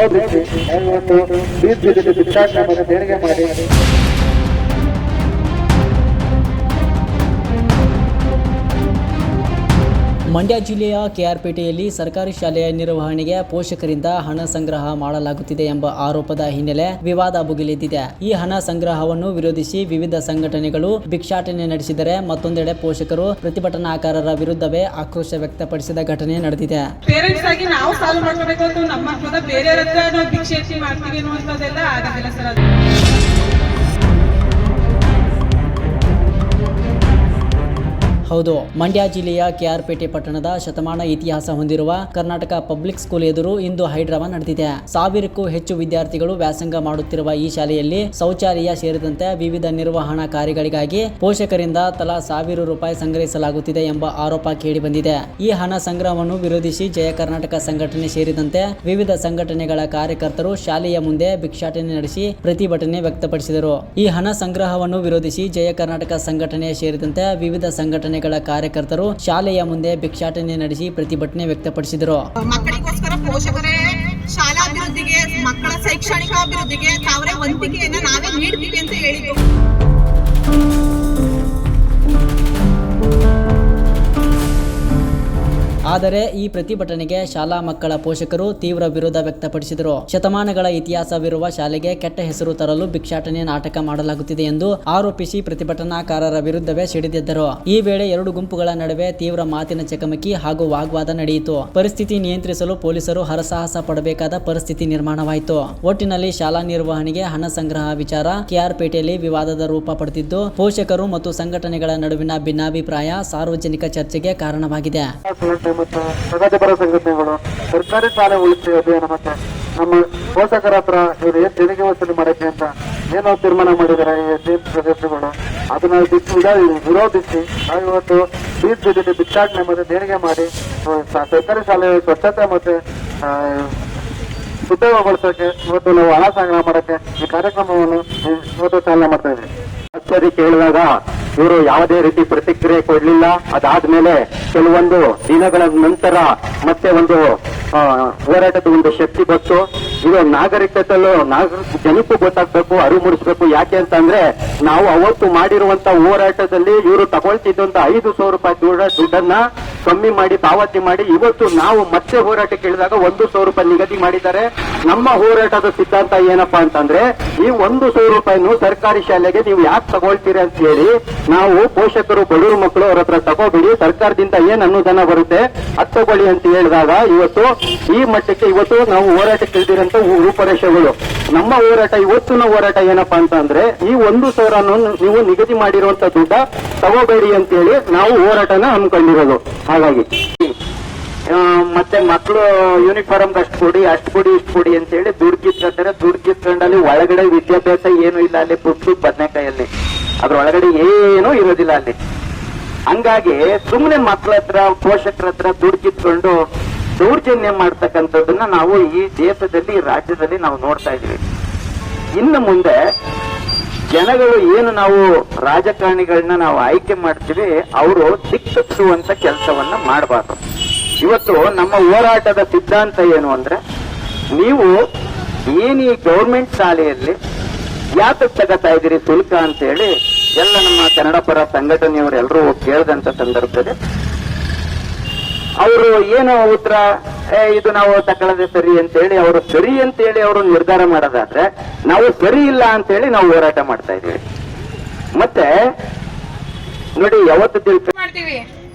ವಿರೋಧಿಸಿ ಇವತ್ತು ಬೀದ್ ಭಿಕ್ಷಾಟನೆ ದೇಣಿಗೆ ಮಾಡಿ ಮಂಡ್ಯ ಜಿಲ್ಲೆಯ ಕೆಆರ್ಪೇಟೆಯಲ್ಲಿ ಸರ್ಕಾರಿ ಶಾಲೆಯ ನಿರ್ವಹಣೆಗೆ ಪೋಷಕರಿಂದ ಹಣ ಸಂಗ್ರಹ ಮಾಡಲಾಗುತ್ತಿದೆ ಎಂಬ ಆರೋಪದ ಹಿನ್ನೆಲೆ ವಿವಾದ ಭುಗಿಲೆದ್ದಿದೆ. ಈ ಹಣ ಸಂಗ್ರಹವನ್ನು ವಿರೋಧಿಸಿ ವಿವಿಧ ಸಂಘಟನೆಗಳು ಭಿಕ್ಷಾಟನೆ ನಡೆಸಿದರೆ, ಮತ್ತೊಂದೆಡೆ ಪೋಷಕರು ಪ್ರತಿಭಟನಾಕಾರರ ವಿರುದ್ಧವೇ ಆಕ್ರೋಶ ವ್ಯಕ್ತಪಡಿಸಿದ ಘಟನೆ ನಡೆದಿದೆ. ಪೇರೆಂಟ್ಸ್ ಆಗಿ ನಾವು ಸಾಲ್ವ್ ಮಾಡ್ಕೋಬೇಕು ಅಂತ ನಮ್ಮ ಮಕ್ಕಳ ಬೇರೆಯವರ ಹತ್ರ ನಾವು ಭಿಕ್ಷೆ ಮಾಡ್ತೀವಿ ಅನ್ನುವಂಥದ್ದೆಲ್ಲ ಆಗೋದಿಲ್ಲ ಸರ್. ಅದು ಹೌದು, ಮಂಡ್ಯ ಜಿಲ್ಲೆಯ ಕೆಆರ್ಪೇಟೆ ಪಟ್ಟಣದ ಶತಮಾನ ಇತಿಹಾಸ ಹೊಂದಿರುವ ಕರ್ನಾಟಕ ಪಬ್ಲಿಕ್ ಸ್ಕೂಲ್ ಎದುರು ಇಂದು ಹೈಡ್ರಾಮಾ ನಡೆದಿದೆ. 1000ಕ್ಕೂ ಹೆಚ್ಚು ವಿದ್ಯಾರ್ಥಿಗಳು ವ್ಯಾಸಂಗ ಮಾಡುತ್ತಿರುವ ಈ ಶಾಲೆಯಲ್ಲಿ ಶೌಚಾಲಯ ಸೇರಿದಂತೆ ವಿವಿಧ ನಿರ್ವಹಣಾ ಕಾರ್ಯಗಳಿಗಾಗಿ ಪೋಷಕರಿಂದ ತಲಾ 1000 ರೂಪಾಯಿ ಸಂಗ್ರಹಿಸಲಾಗುತ್ತಿದೆ ಎಂಬ ಆರೋಪ ಕೇಳಿಬಂದಿದೆ. ಈ ಹಣ ಸಂಗ್ರಹವನ್ನು ವಿರೋಧಿಸಿ ಜಯ ಕರ್ನಾಟಕ ಸಂಘಟನೆ ಸೇರಿದಂತೆ ವಿವಿಧ ಸಂಘಟನೆಗಳ ಕಾರ್ಯಕರ್ತರು ಶಾಲೆಯ ಮುಂದೆ ಭಿಕ್ಷಾಟನೆ ನಡೆಸಿ ಪ್ರತಿಭಟನೆ ವ್ಯಕ್ತಪಡಿಸಿದರು. ಈ ಹಣ ಸಂಗ್ರಹವನ್ನು ವಿರೋಧಿಸಿ ಜಯ ಕರ್ನಾಟಕ ಸಂಘಟನೆ ಸೇರಿದಂತೆ ವಿವಿಧ ಸಂಘಟನೆ ಕಾರ್ಯಕರ್ತರು ಶಾಲೆಯ ಮುಂದೆ ಭಿಕ್ಷಾಟನೆ ನಡೆಸಿ ಪ್ರತಿಭಟನೆ ವ್ಯಕ್ತಪಡಿಸಿದರು. ಮಕ್ಕಳಿಗೋಸ್ಕರ ಪೋಷಕರೇ ಶಾಲಾ ಅಭಿವೃದ್ಧಿಗೆ, ಮಕ್ಕಳ ಶೈಕ್ಷಣಿಕ ಅಭಿವೃದ್ಧಿಗೆ ತಾವೇ ವಂತಿಗೆಯನ್ನು ನಾವೇ ನೀಡ್ತೀವಿ ಅಂತ ಹೇಳಿದ್ರು. ಆದರೆ ಈ ಪ್ರತಿಭಟನೆಗೆ ಶಾಲಾ ಮಕ್ಕಳ ಪೋಷಕರು ತೀವ್ರ ವಿರೋಧ ವ್ಯಕ್ತಪಡಿಸಿದರು. ಶತಮಾನಗಳ ಇತಿಹಾಸವಿರುವ ಶಾಲೆಗೆ ಕೆಟ್ಟ ಹೆಸರು ತರಲು ಭಿಕ್ಷಾಟನೆ ನಾಟಕ ಮಾಡಲಾಗುತ್ತಿದೆ ಎಂದು ಆರೋಪಿಸಿ ಪ್ರತಿಭಟನಾಕಾರರ ವಿರುದ್ಧವೇ ಸಿಡಿದೆದ್ದರು. ಈ ವೇಳೆ ಎರಡು ಗುಂಪುಗಳ ನಡುವೆ ತೀವ್ರ ಮಾತಿನ ಚಕಮಕಿ ಹಾಗೂ ವಾಗ್ವಾದ ನಡೆಯಿತು. ಪರಿಸ್ಥಿತಿ ನಿಯಂತ್ರಿಸಲು ಪೊಲೀಸರು ಹರಸಾಹಸ ಪಡಬೇಕಾದ ಪರಿಸ್ಥಿತಿ ನಿರ್ಮಾಣವಾಯಿತು. ಒಟ್ಟಿನಲ್ಲಿ ಶಾಲಾ ನಿರ್ವಹಣೆಗೆ ಹಣ ಸಂಗ್ರಹ ವಿಚಾರ ಕೆಆರ್ಪೇಟೆಯಲ್ಲಿ ವಿವಾದದ ರೂಪ ಪಡೆದಿದ್ದು, ಪೋಷಕರು ಮತ್ತು ಸಂಘಟನೆಗಳ ನಡುವಿನ ಭಿನ್ನಾಭಿಪ್ರಾಯ ಸಾರ್ವಜನಿಕ ಚರ್ಚೆಗೆ ಕಾರಣವಾಗಿದೆ. ಮತ್ತು ಪ್ರಗತಿಪರ ಸಂಘಟನೆಗಳು ಸರ್ಕಾರಿ ಶಾಲೆ ಉಳಿಸಿ ಅಭಿಯಾನ ಮತ್ತೆ ನಮ್ಮ ಪೋಷಕರ ಹತ್ರ ಇವರು ಏನ್ ದೇಣಿಗೆ ವಸೂಲಿ ಮಾಡಕ್ಕೆ ಅಂತ ಏನೋ ತೀರ್ಮಾನ ಮಾಡಿದ್ದಾರೆ ಈ ಟೀಮ್ ಸದಸ್ಯರುಗಳು, ಅದನ್ನ ವಿರೋಧಿಸಿ ನಾವು ಇವತ್ತು ಬೀದ್ ಭಿಕ್ಷಾಟನೆ ಮತ್ತೆ ದೇಣಿಗೆ ಮಾಡಿ ಸರ್ಕಾರಿ ಶಾಲೆ ಸ್ವಚ್ಛತೆ ಮತ್ತೆ ಉದ್ಯೋಗಗೊಳಿಸೋಕೆ ಇವತ್ತು ನಾವು ಹಣ ಸಂಗ್ರಹ ಮಾಡಕ್ಕೆ ಈ ಕಾರ್ಯಕ್ರಮವನ್ನು ಇವತ್ತು ಚಾಲನೆ ಮಾಡ್ತಾ ಇದ್ದೀವಿ. ಸರಿ ಕೇಳಿದಾಗ ಇವರು ಯಾವುದೇ ರೀತಿ ಪ್ರತಿಕ್ರಿಯೆ ಕೊಡ್ಲಿಲ್ಲ. ಅದಾದ್ಮೇಲೆ ಕೆಲವೊಂದು ದಿನಗಳ ನಂತರ ಮತ್ತೆ ಒಂದು ಹೋರಾಟದ ಒಂದು ಶಕ್ತಿ ಬಂತು. ಇದು ನಾಗರಿಕತೆಯಲ್ಲೂ ಜನಕ್ಕೂ ಗೊತ್ತಾಗ್ಬೇಕು, ಅರಿವು ಮೂಡಿಸ್ಬೇಕು. ಯಾಕೆ ಅಂತಂದ್ರೆ ನಾವು ಅವತ್ತು ಮಾಡಿರುವಂತ ಹೋರಾಟದಲ್ಲಿ ಇವರು ತಗೊಳ್ತಿದ್ದಂತ 500 ರೂಪಾಯಿ ದುಡ್ಡನ್ನ ಕಮ್ಮಿ ಮಾಡಿ ಪಾವತಿ ಮಾಡಿ ಇವತ್ತು ನಾವು ಮತ್ತೆ ಹೋರಾಟಕ್ಕೆ ಇಳಿದಾಗ 100 ರೂಪಾಯಿ ನಿಗದಿ ಮಾಡಿದ್ದಾರೆ. ನಮ್ಮ ಹೋರಾಟದ ಸಿದ್ಧಾಂತ ಏನಪ್ಪಾ ಅಂತಂದ್ರೆ ಈ 100 ರೂಪಾಯಿನೂ ಸರ್ಕಾರಿ ಶಾಲೆಗೆ ನೀವು ಯಾಕೆ ತಗೊಳ್ತೀರಿ ಅಂತ ಹೇಳಿ ನಾವು ಪೋಷಕರು ಬಡವರು ಮಕ್ಕಳು ಅವ್ರ ಹತ್ರ ತಗೋಬಿಡಿ, ಸರ್ಕಾರದಿಂದ ಏನ್ ಅನುದಾನ ಬರುತ್ತೆ ಅದು ತಗೊಳ್ಳಿ ಅಂತ ಹೇಳಿದಾಗ ಇವತ್ತು ಈ ಮಟ್ಟಕ್ಕೆ ಇವತ್ತು ನಾವು ಹೋರಾಟಕ್ಕೆ ಇಳಿದಿರಂತ ರೂಪರೇಷೆಗಳು. ನಮ್ಮ ಹೋರಾಟ ಇವತ್ತಿನ ಹೋರಾಟ ಏನಪ್ಪಾ ಅಂತಂದ್ರೆ ಈ 100,000 ನೀವು ನಿಗದಿ ಮಾಡಿರುವಂತ ದುಡ್ಡ ತಗೋಬೇಡಿ ಅಂತ ಹೇಳಿ ನಾವು ಹೋರಾಟನ ಹಮ್ಮಿಕೊಂಡಿರೋದು. ಹಾಗಾಗಿ ಮತ್ತೆ ಮಕ್ಕಳು ಯೂನಿಫಾರ್ಮ್ ಅಷ್ಟು ಕೊಡಿ ಇಷ್ಟು ಕೊಡಿ ಅಂತ ಹೇಳಿ ದುಡ್ಡು ಕಿತ್ಕೊಂಡಲ್ಲಿ ಒಳಗಡೆ ವಿದ್ಯಾಭ್ಯಾಸ ಏನು ಇಲ್ಲ. ಅಲ್ಲಿ ಪುಟ್ಟು ಬದನೆಕಾಯಲ್ಲಿ ಅದ್ರೊಳಗಡೆ ಏನೂ ಇರೋದಿಲ್ಲ ಅಲ್ಲಿ. ಹಂಗಾಗಿ ಸುಮ್ಮನೆ ಮಕ್ಕಳ ಹತ್ರ ಪೋಷಕರ ಹತ್ರ ದುಡ್ಡು ಕಿತ್ಕೊಂಡು ದೌರ್ಜನ್ಯ ಮಾಡ್ತಕ್ಕಂಥದ್ದನ್ನ ನಾವು ಈ ದೇಶದಲ್ಲಿ ಈ ರಾಜ್ಯದಲ್ಲಿ ನಾವು ನೋಡ್ತಾ ಇದೀವಿ. ಇನ್ನು ಮುಂದೆ ಜನಗಳು ಏನು ನಾವು ರಾಜಕಾರಣಿಗಳನ್ನ ನಾವು ಆಯ್ಕೆ ಮಾಡ್ತೀವಿ ಅವರು ದಿಕ್ಕಿಸುವಂತ ಕೆಲಸವನ್ನ ಮಾಡಬಾರ್ದು. ಇವತ್ತು ನಮ್ಮ ಹೋರಾಟದ ಸಿದ್ಧಾಂತ ಏನು ಅಂದ್ರೆ ನೀವು ಏನು ಈ ಗೌರ್ಮೆಂಟ್ ಶಾಲೆಯಲ್ಲಿ ಯಾತಕ್ಕೆ ತಗೋತಾ ಇದ್ದೀರಿ ಶುಲ್ಕ ಅಂತ ಹೇಳಿ ಎಲ್ಲ ನಮ್ಮ ಕನ್ನಡ ಪರ ಸಂಘಟನೆಯವರು ಎಲ್ಲರೂ ಕೇಳಿದಂತ ಸಂದರ್ಭದಲ್ಲಿ ಅವರು ಏನು ಉತ್ತರ ಇದು ನಾವು ತಗೊಳ್ಳದೆ ಸರಿ ಅಂತ ಹೇಳಿ ಅವರು ಸರಿ ಅಂತ ಹೇಳಿ ಅವರು ನಿರ್ಧಾರ ಮಾಡೋದಾದ್ರೆ ನಾವು ಸರಿ ಇಲ್ಲ ಅಂತ ಹೇಳಿ ನಾವು ಹೋರಾಟ ಮಾಡ್ತಾ ಇದೀವಿ. ಮತ್ತೆ ನೋಡಿ ಯಾವತ್ತು ಮಾಡ್ತೀವಿ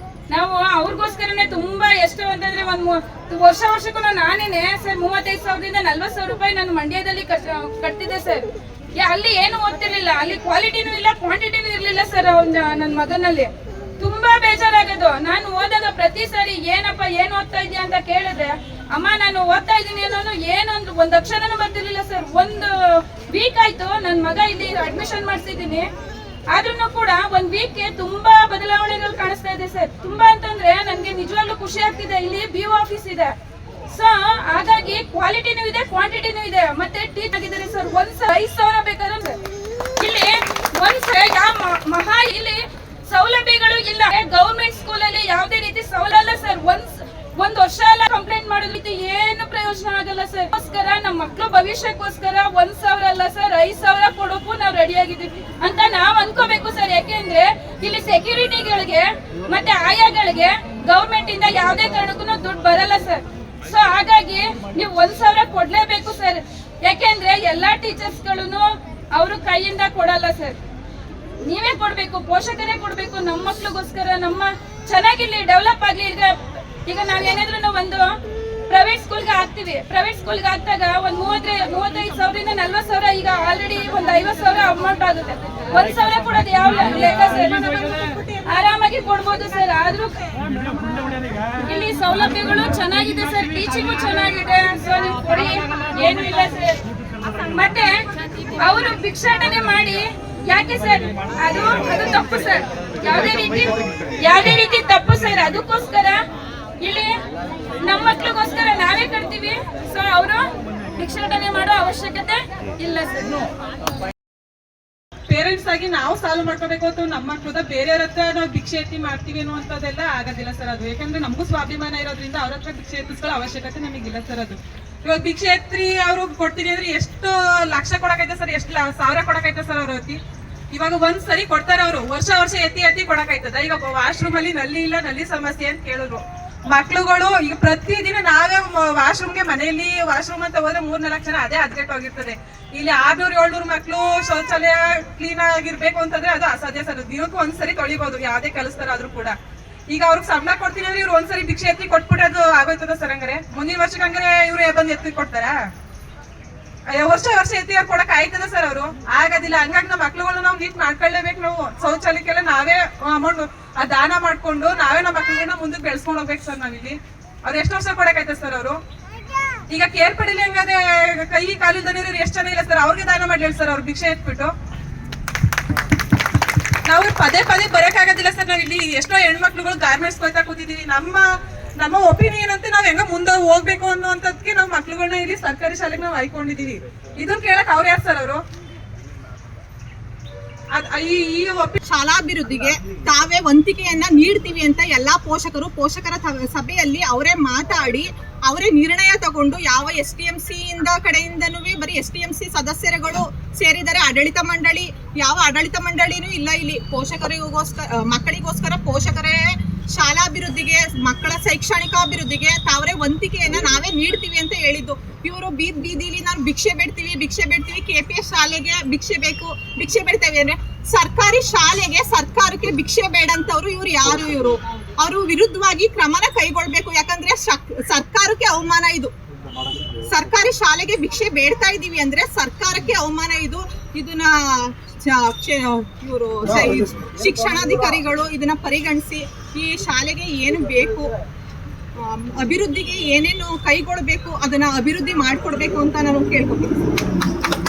ನಾವು ಅವ್ರಿಗೋಸ್ಕರನೇ ತುಂಬಾ ಎಷ್ಟು ಅಂತಂದ್ರೆ ವರ್ಷಕ್ಕೂ ನಾನೇನೆ ಸರ್ 35,000ದಿಂದ 40,000 ರೂಪಾಯಿ ನಾನು ಮಂಡ್ಯದಲ್ಲಿ ಕಟ್ತಿದ್ದೆ ಸರ್. ಅಲ್ಲಿ ಏನು ಓದ್ತಿರ್ಲಿಲ್ಲ, ಅಲ್ಲಿ ಕ್ವಾಲಿಟಿನೂ ಇಲ್ಲ ಕ್ವಾಂಟಿಟಿನೂ ಇರ್ಲಿಲ್ಲ ಸರ್. ನನ್ನ ಮಗನಲ್ಲಿ ತುಂಬಾ ಬೇಜಾರಾಗೋದು. ನಾನು ಓದಾಗ ಪ್ರತಿ ಸಾರಿ ಏನಪ್ಪ ಏನ್ ಓದ್ತಾ ಇದೀಯ ಅಂತ ಕೇಳಿದ್ರೆ ಅಮ್ಮ ನಾನು ಓದ್ತಾ ಇದ್ದೀನಿ ಅನ್ನೋನು ಏನೊಂದು ಒಂದ್ ಅಕ್ಷರನೂ ಬರ್ತಿರ್ಲಿಲ್ಲ ಸರ್. 1 ವೀಕ್ ಆಯ್ತು ನನ್ನ ಮಗ ಇಲ್ಲಿ ಅಡ್ಮಿಷನ್ ಮಾಡ್ಸಿದ್ದೀನಿ, ಆದ್ರೂ ಕೂಡ 1 ವೀಕ್ ತುಂಬಾ ಬದಲಾವಣೆಗಳು ಕಾಣಿಸ್ತಾ ಇದೆ ಸರ್. ತುಂಬಾ ಅಂತಂದ್ರೆ ನನ್ಗೆ ನಿಜವಾಗ್ಲೂ ಖುಷಿ ಆಗ್ತಿದೆ. ಇಲ್ಲಿ BO ಆಫೀಸ್ ಇದೆ, ಸೊ ಹಾಗಾಗಿ ಕ್ವಾಲಿಟಿನೂ ಇದೆ ಕ್ವಾಂಟಿಟಿನೂ ಇದೆ. ಮತ್ತೆ ಟೀಚ್ ಆಗಿದ್ದಾರೆ ಸರ್. 5,000 ಬೇಕಾದ್ರೆ ಇಲ್ಲಿ ಮಹಾ ಇಲ್ಲಿ ಸೌಲಭ್ಯಗಳು ಇಲ್ಲ. ಗೌರ್ಮೆಂಟ್ ಸ್ಕೂಲ್ ಅಲ್ಲಿ ಯಾವುದೇ ರೀತಿ ಸೌಲಭ್ಯ ಸರ್. ಒಂದ್ ವರ್ಷ ಎಲ್ಲ ಕಂಪ್ಲೇಂಟ್ ಮಾಡೋದ್ರಿಂದ ಏನು ಪ್ರಯೋಜನ ಆಗಲ್ಲ ಸರ್. ಅದಕ್ಕೋಸ್ಕರ ನಮ್ಮ ಭವಿಷ್ಯಕ್ಕೋಸ್ಕರ 1,000 ಅಲ್ಲ ಸರ್ 5,000 ಕೊಡೋಕ್ಕೂ ನಾವು ರೆಡಿ ಆಗಿದ್ದೀವಿ ಅಂತ ನಾವ್ ಅನ್ಕೋಬೇಕು ಸರ್. ಯಾಕೆಂದ್ರೆ ಇಲ್ಲಿ ಸೆಕ್ಯೂರಿಟಿಗಳಿಗೆ ಮತ್ತೆ ಆಯಾಗಳಿಗೆ ಗೌರ್ಮೆಂಟ್ ಇಂದ ಯಾವುದೇ ಕಾರಣಕ್ಕೂ ದುಡ್ಡು ಬರಲ್ಲ ಸರ್. ಸೊ ಹಾಗಾಗಿ ನೀವು 1,000 ಕೊಡ್ಲೇಬೇಕು ಸರ್. ಯಾಕೆಂದ್ರೆ ಎಲ್ಲಾ ಟೀಚರ್ಸ್ ಗಳನ್ನು ಅವರು ಕೈಯಿಂದ ಕೊಡಲ್ಲ ಸರ್, ನೀವೇ ಕೊಡ್ಬೇಕು, ಪೋಷಕರೇ ಕೊಡ್ಬೇಕು. ನಮ್ಮ ಮಕ್ಳಿಗೋಸ್ಕರ ನಮ್ಮ ಚೆನ್ನಾಗಿರ್ಲಿ, ಡೆವಲಪ್ ಆಗ್ಲಿ. ಈಗ ನಾವ್ ಏನಾದ್ರು ಒಂದು ಪ್ರೈವೇಟ್ ಸ್ಕೂಲ್ಗೆ ಹಾಕ್ತಿವಿ, ಪ್ರೈವೇಟ್ ಸ್ಕೂಲ್ಗೆ ಹಾಕಿದಾಗ ಒಂದ್ 35,000ದಿಂದ 40,000, ಈಗ ಆಲ್ರೆಡಿ ಒಂದ್ 50,000 ಅಮೌಂಟ್ ಆಗುತ್ತೆ. 1,000 ಕೊಡೋದು ಯಾವ ಲೆಕ್ಕ ಸರ್? ಆರಾಮಾಗಿ ಕೊಡ್ಬೋದು ಸರ್. ಆದ್ರೂ ಇಲ್ಲಿ ಸೌಲಭ್ಯಗಳು ಚೆನ್ನಾಗಿದೆ ಸರ್, ಟೀಚಿಂಗು ಚೆನ್ನಾಗಿದೆ. ಸೊ ನೀವು ಕೊಡಿ, ಏನು ಇಲ್ಲ ಸರ್. ಮತ್ತೆ ಅವರು ಭಿಕ್ಷಾಟನೆ ಮಾಡಿ ಯಾಕೆ ಸರ್? ಅದು ತಪ್ಪು ಸರ್, ಯಾವುದೇ ರೀತಿ ತಪ್ಪು ಸರ್. ಅದಕ್ಕೋಸ್ಕರ ಇಲ್ಲಿ ನಮ್ಮ ಮಕ್ಳಿಗೋಸ್ಕರ ನಾವೇ ಕಟ್ತೀವಿ. ಸೊ ಅವರು ಭಿಕ್ಷಾಟನೆ ಮಾಡೋ ಅವಶ್ಯಕತೆ ಇಲ್ಲ ಸರ್. ಪೇರೆಂಟ್ಸ್ ಆಗಿ ನಾವು ಸಾಲ್ವ್ ಮಾಡ್ಕೋಬೇಕು ಅಂತ ನಮ್ಮ ಮಕ್ಕಳು ಬೇರೆಯವ್ರ ಹತ್ರ ನಾವು ಭಿಕ್ಷೆ ಎತ್ತಿ ಮಾಡ್ತೀವಿ ಅನ್ನುವಂಥದ್ದೆಲ್ಲ ಆಗೋದಿಲ್ಲ ಸರ್. ಅದು ಯಾಕಂದ್ರೆ ನಮಗೂ ಸ್ವಾಭಿಮಾನ ಇರೋದ್ರಿಂದ ಅವ್ರ ಹತ್ರ ಭಿಕ್ಷೆ ಎತ್ತಿಸ್ಕೊಳ್ಳೋ ಅವಶ್ಯಕತೆ ನಮಗಿಲ್ಲ ಸರ್. ಅದು ಇವಾಗ ಭಿಕ್ಷೆ ಎತ್ತಿ ಅವ್ರು ಕೊಡ್ತೀನಿ ಅಂದ್ರೆ ಎಷ್ಟು ಲಕ್ಷ ಕೊಡಕೈತೆ ಸರ್, ಎಷ್ಟು 1,000 ಕೊಡಕೈತೆ ಸರ್ ಅವ್ರ ಹೊತ್ತಿ. ಇವಾಗ ಒಂದ್ ಸರಿ ಕೊಡ್ತಾರೆ ಅವರು, ವರ್ಷ ಎತ್ತಿ ಕೊಡಕೈತದ. ಈಗ ವಾಶ್ರೂಮ್ ಅಲ್ಲಿ ನಲ್ಲಿ ಇಲ್ಲ, ನಲ್ಲಿ ಸಮಸ್ಯೆ ಅಂತ ಕೇಳಿದ್ರು ಮಕ್ಳುಗಳು. ಈಗ ಪ್ರತಿದಿನ ನಾವೇ ವಾಶ್ರೂಮ್ಗೆ ಮನೆಯಲ್ಲಿ ವಾಶ್ರೂಮ್ ಅಂತ ಹೋದ್ರೆ 3-4 ಜನ ಅದೇ ಅದ್ಗೆಟ್ ಹೋಗಿರ್ತದೆ. ಇಲ್ಲಿ 600-700 ಮಕ್ಳು ಶೌಚಾಲಯ ಕ್ಲೀನ್ ಆಗಿರ್ಬೇಕು ಅಂತಂದ್ರೆ ಅದು ಅಸಾಧ್ಯ ಸರ್. ದಿನಕ್ಕೂ ಒಂದ್ಸರಿ ತೊಳಿಬಹುದು ಯಾವ್ದೇ ಕೆಲಸದಾದ್ರೂ ಕೂಡ. ಈಗ ಅವ್ರಿಗೆ ಸಂಬಳ ಕೊಡ್ತೀನಿ ಅಂದ್ರೆ ಇವ್ರು ಒಂದ್ಸರಿ ಭಿಕ್ಷೆ ಎತ್ತಿ ಕೊಟ್ಬಿಟ್ಟು ಅದು ಆಗೋಯ್ತದ ಸರ್. ಹಂಗಾರೆ ಮುಂದಿನ ವರ್ಷಕ್ಕೆ ಹಂಗಾರೆ ಇವ್ರು ಬಂದು ಎತ್ತಿ ಕೊಡ್ತಾರ? ವರ್ಷ ಎತ್ತಿ ಅವ್ರು ಕೊಡಕ್ ಆಯ್ತದ ಸರ್? ಅವರು ಆಗೋದಿಲ್ಲ. ಹಂಗಾಗಿ ನಮ್ಮ ಮಕ್ಳುಗಳು ನಾವು ನೀಟ್ ಮಾಡ್ಕೊಳ್ಳೇಬೇಕು. ನಾವು ಶೌಚಾಲಯಕ್ಕೆಲ್ಲ ನಾವೇ ಅಮೌಂಟ್ ದಾನ ಮಾಡ್ಕೊಂಡು ನಾವೇ ನಮ್ಮ ಮಕ್ಳುಗಳನ್ನ ಮುಂದಕ್ಕೆ ಬೆಳೆಸ್ಕೊಂಡು ಹೋಗ್ಬೇಕು ಸರ್. ನಾವಿಲ್ಲಿ ಅವ್ರು ಎಷ್ಟು ವರ್ಷ ಕೊಡಕಾಯ್ತದೆ ಸರ್? ಅವರು ಈಗ ಕೇರ್ ಪಡಿಲಿ ಹಂಗಾದ್ರೆ ಕೈ ಕಾಲಿಲ್ದನಿರೋರು ಎಷ್ಟು ಜನ ಇಲ್ಲ ಸರ್? ಅವ್ರಿಗೆ ದಾನ ಮಾಡ್ಲಿ ಸರ್ ಅವ್ರು ಭಿಕ್ಷೆ ಎತ್ಬಿಟ್ಟು. ನಾವು ಪದೇ ಬರಕ್ಕಾಗೋದಿಲ್ಲ ಸರ್. ನಾವಿಲ್ಲಿ ಎಷ್ಟೋ ಹೆಣ್ಮಕ್ಳುಗಳು ಗಾರ್ಮೆಂಟ್ಸ್ ಹೋಯ್ತಾ ಕೂತಿದೀವಿ. ನಮ್ಮ ಒಪಿನಿಯನ್ ಅಂತ ನಾವ್ ಹೆಂಗ ಮುಂದೆ ಹೋಗ್ಬೇಕು ಅನ್ನೋಂಥದ್ಕೆ ನಾವು ಮಕ್ಳುಗಳನ್ನ ಇಲ್ಲಿ ಸರ್ಕಾರಿ ಶಾಲೆಗೆ ನಾವು ಆಯ್ಕೊಂಡಿದೀವಿ. ಇದನ್ನ ಕೇಳಕ್ ಅವ್ರು ಯಾರು ಸರ್? ಅವರು ಶಾಲಾಭಿವೃದ್ಧಿಗೆ ತಾವೇ ವಂತಿಕೆಯನ್ನ ನೀಡ್ತೀವಿ ಅಂತ ಎಲ್ಲಾ ಪೋಷಕರ ಸಭೆಯಲ್ಲಿ ಅವರೇ ಮಾತಾಡಿ ಅವರೇ ನಿರ್ಣಯ ತಗೊಂಡು ಯಾವ STMC ಇಂದ ಕಡೆಯಿಂದನೂ ಬರೀ STMC ಸದಸ್ಯರುಗಳು ಸೇರಿದರೆ ಆಡಳಿತ ಮಂಡಳಿ, ಯಾವ ಆಡಳಿತ ಮಂಡಳಿನೂ ಇಲ್ಲ ಇಲ್ಲಿ. ಮಕ್ಕಳಿಗೋಸ್ಕರ ಪೋಷಕರೇ ಶಾಲಾಭಿವೃದ್ಧಿಗೆ, ಮಕ್ಕಳ ಶೈಕ್ಷಣಿಕಾಭಿವೃದ್ಧಿಗೆ ತಾವರೇ ವಂತಿಕೆಯನ್ನ ನಾವೇ ನೀಡ್ತೀವಿ ಅಂತ ಹೇಳಿದ್ದು. ಇವರು ಬೀದಿಲಿ ನಾನು ಭಿಕ್ಷೆ ಬೇಡ್ತೀವಿ, KPS ಶಾಲೆಗೆ ಭಿಕ್ಷೆ ಬೇಡ್ತೇವೆ ಅಂದ್ರೆ ಸರ್ಕಾರಿ ಶಾಲೆಗೆ ಸರ್ಕಾರಕ್ಕೆ ಭಿಕ್ಷೆ ಬೇಡಂತವ್ರು ಇವ್ರು ಯಾರು? ಇವರು ಅವರು ವಿರುದ್ಧವಾಗಿ ಕ್ರಮನ ಕೈಗೊಳ್ಬೇಕು. ಯಾಕಂದ್ರೆ ಸರ್ಕಾರಕ್ಕೆ ಅವಮಾನ ಇದು. ಸರ್ಕಾರಿ ಶಾಲೆಗೆ ಭಿಕ್ಷೆ ಬೇಡ್ತಾ ಇದೀವಿ ಅಂದ್ರೆ ಸರ್ಕಾರಕ್ಕೆ ಅವಮಾನ ಇದು. ಇದನ್ನ ಇವರು ಶಿಕ್ಷಣಾಧಿಕಾರಿಗಳು ಇದನ್ನ ಪರಿಗಣಿಸಿ ಈ ಶಾಲೆಗೆ ಏನು ಬೇಕು, ಅಭಿವೃದ್ಧಿಗೆ ಏನೇನು ಕೈಗೊಳ್ಬೇಕು ಅದನ್ನ ಅಭಿವೃದ್ಧಿ ಮಾಡ್ಕೊಡ್ಬೇಕು ಅಂತ ನಾನು ಕೇಳ್ಕೊತೀನಿ.